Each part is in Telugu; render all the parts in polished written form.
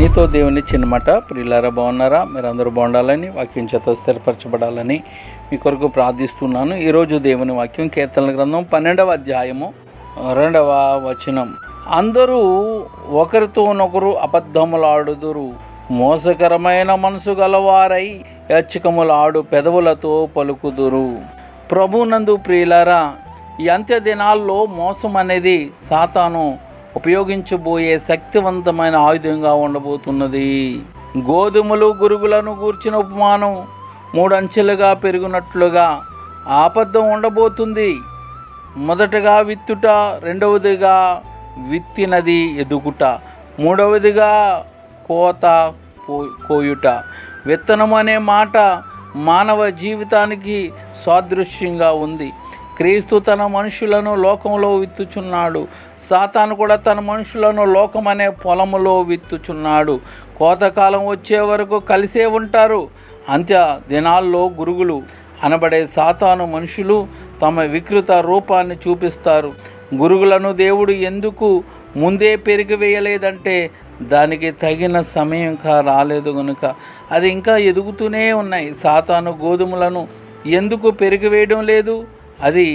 మీతో దేవుని చిన్నమాట. ప్రియులారా, బాగున్నారా? మీరందరూ బాగుండాలని, వాక్యం చేత స్థిరపరచబడాలని మీ కొరకు ప్రార్థిస్తున్నాను. ఈరోజు దేవుని వాక్యం కీర్తనల గ్రంథం 12వ అధ్యాయము 2వ వచనం. అందరూ ఒకరితోనొకరు అబద్ధములాడుదురు, మోసకరమైన మనసు గలవారై యాచికములాడు పెదవులతో పలుకుదురు. ప్రభునందు ప్రియులారా, ఈ అంత్య దినాల్లో మోసం అనేది సాతాను ఉపయోగించబోయే శక్తివంతమైన ఆయుధంగా ఉండబోతున్నది. గోధుమలు గురుగులను గూర్చిన ఉపమానం 3 అంచెలుగా పెరిగినట్లుగా ఆపద్దం ఉండబోతుంది. మొదటగా విత్తుట, రెండవదిగా విత్తినది ఎదుగుట, మూడవదిగా కోయుట. విత్తనం అనే మాట మానవ జీవితానికి సాదృశ్యంగా ఉంది. క్రీస్తు తన మనుషులను లోకంలో విత్తుచున్నాడు. సాతాను కూడా తన మనుషులను లోకం అనే పొలములో విత్తుచున్నాడు. కోతకాలం వచ్చే వరకు కలిసే ఉంటారు. అంత్య దినాల్లో గురుగులు అనబడే సాతాను మనుషులు తమ వికృత రూపాన్ని చూపిస్తారు. గురుగులను దేవుడు ఎందుకు ముందే పెరిగివేయలేదంటే దానికి తగిన సమయం ఇంకా రాలేదు కనుక అది ఇంకా ఎదుగుతూనే ఉన్నాయి. సాతాను గోధుమలను ఎందుకు పెరిగివేయడం లేదు? అది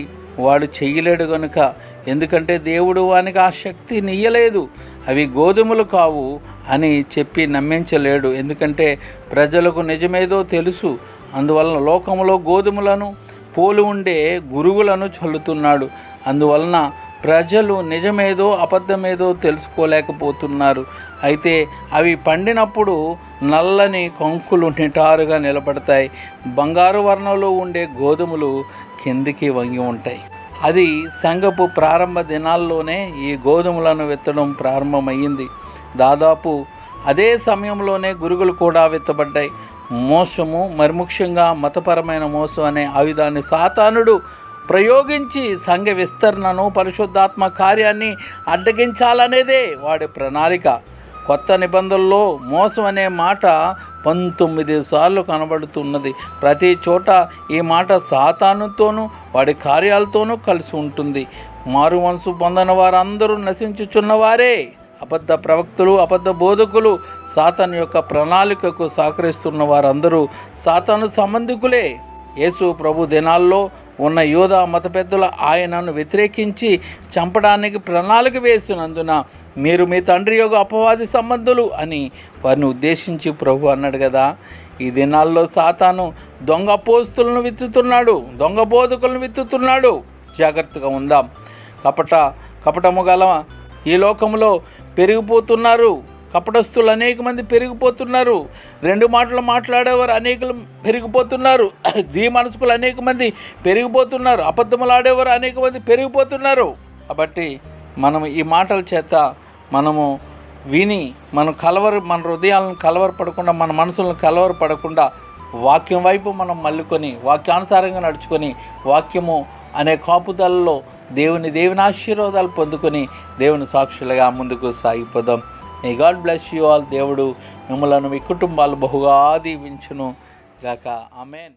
వాడు చెయ్యలేడు కనుక. ఎందుకంటే దేవుడు వానికి ఆ శక్తిని ఇయ్యలేదు. అవి గోధుమలు కావు అని చెప్పి నమ్మించలేడు. ఎందుకంటే ప్రజలకు నిజమేదో తెలుసు. అందువలన లోకంలో గోధుమలను పోలి ఉండే గురుగులను చల్లుతున్నాడు. అందువలన ప్రజలు నిజమేదో అబద్ధమేదో తెలుసుకోలేకపోతున్నారు. అయితే అవి పండినప్పుడు నల్లని కంకులు నిటారుగా నిలబడతాయి. బంగారు వర్ణంలో ఉండే గోధుమలు కిందికి వంగి ఉంటాయి. అది సంఘపు ప్రారంభ దినాల్లోనే ఈ గోధుమలను విత్తడం ప్రారంభమయ్యింది. దాదాపు అదే సమయంలోనే గురుగులు కూడా విత్తబడ్డాయి. మోసము, మరి ముఖ్యంగా మతపరమైన మోసం అనే ఆయుధాన్ని సాతానుడు ప్రయోగించి సంఘ విస్తరణను, పరిశుద్ధాత్మ కార్యాన్ని అడ్డగించాలనేదే వాడి ప్రణాళిక. కొత్త నిబంధనల్లో మోసం అనే మాట 19 సార్లు కనబడుతున్నది. ప్రతి చోట ఈ మాట సాతానుతోనూ వాడి కార్యాలతోనూ కలిసి ఉంటుంది. మారు మనసు పొందని వారందరూ నశించుచున్నవారే. అబద్ధ ప్రవక్తలు, అబద్ధ బోధకులు, సాతాను యొక్క ప్రణాళికకు సహకరిస్తున్న వారందరూ సాతాను సంబంధికులే. యేసు ప్రభు దినాల్లో ఉన్న యూదా మత పెద్దలు ఆయనను వ్యతిరేకించి చంపడానికి ప్రణాళిక వేసినందున మీరు మీ తండ్రి యొక్క అపవాది సంబంధులు అని వారిని ఉద్దేశించి ప్రభు అన్నాడు కదా. ఈ దినాల్లో సాతాను దొంగ అపోస్తులను విత్తుతున్నాడు, దొంగ బోధకులను విత్తుతున్నాడు. జాగ్రత్తగా ఉందాం. కపటము గల ఈ లోకంలో పెరిగిపోతున్నారు. కపటస్తులు అనేక మంది పెరిగిపోతున్నారు. 2 మాటలు మాట్లాడేవారు అనేకలు పెరిగిపోతున్నారు. మనసుకులు అనేక మంది పెరిగిపోతున్నారు. అబద్ధములు ఆడేవారు అనేక మంది పెరిగిపోతున్నారు. కాబట్టి మనము ఈ మాటల చేత మనము విని మన హృదయాలను కలవరపడకుండా, మన మనసులను కలవరపడకుండా వాక్యం వైపు మనం మళ్ళుకొని వాక్యానుసారంగా నడుచుకొని వాక్యము అనే కాపుదలలో దేవుని ఆశీర్వాదాలు పొందుకొని దేవుని సాక్షులుగా ముందుకు సాగిపోదాం. May God bless you all. దేవుడు మిమ్మలను మీ కుటుంబాలు బహుగా దీవించును గాక. ఆమేన్.